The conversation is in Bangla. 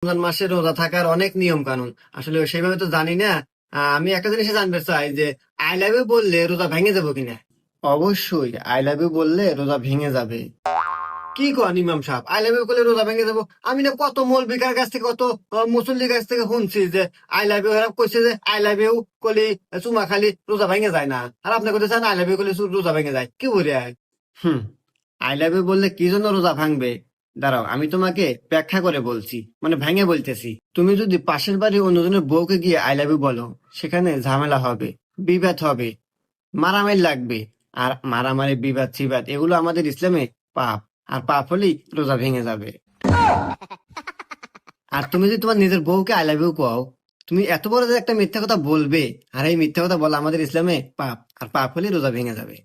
রমজান মাসে রোজা থাকার অনেক নিয়ম কানুন, আসলে সেইভাবে তো জানি না। আমি একটা জিনিস জানতে চাই যে আই লাভ ইউ বললে রোজা ভেঙে যাবো কিনা। অবশ্যই আই লাভ ইউ বললে রোজা ভেঙে যাবে। কি কন ইমাম সাহেব, আই লাভ ইউ করলে রোজা ভেঙে যাবো? আমি না কত মৌলবিকার কাছ থেকে, কত মুসল্লির কাছ থেকে শুনছি যে আই লাভ ইউ কইছে যে আই লাভ ইউ কলি চুমা খালি রোজা ভেঙে যায় না, আর আপনি কথা চান আই লাভ ইউ করলে রোজা ভেঙে যায়, কি বলে? হুম, আই লাভ ইউ বললে কি জন্য রোজা ভাঙবে? দাঁড়াও, আমি তোমাকে ব্যাখ্যা করে বলছি, মানে ভেঙে বলতেছি। তুমি যদি পাশের বাড়ি অন্যজনের বউকে গিয়ে আই লাভ ইউ বলো, সেখানে ঝামেলা হবে, বিবাদ হবে, মারামারি লাগবে। আর মারামারি, বিবাদ সিবাদ এগুলো আমাদের ইসলামে পাপ। আর পাপ হলেই রোজা ভেঙে যাবে। আর তুমি যদি তোমার নিজের বউকে আই লাভ ইউ কও, তুমি এত বড় যে একটা মিথ্যা কথা বলবে, আর এই মিথ্যা কথা বলা আমাদের ইসলামে পাপ। আর পাপ হলেই রোজা ভেঙে যাবে।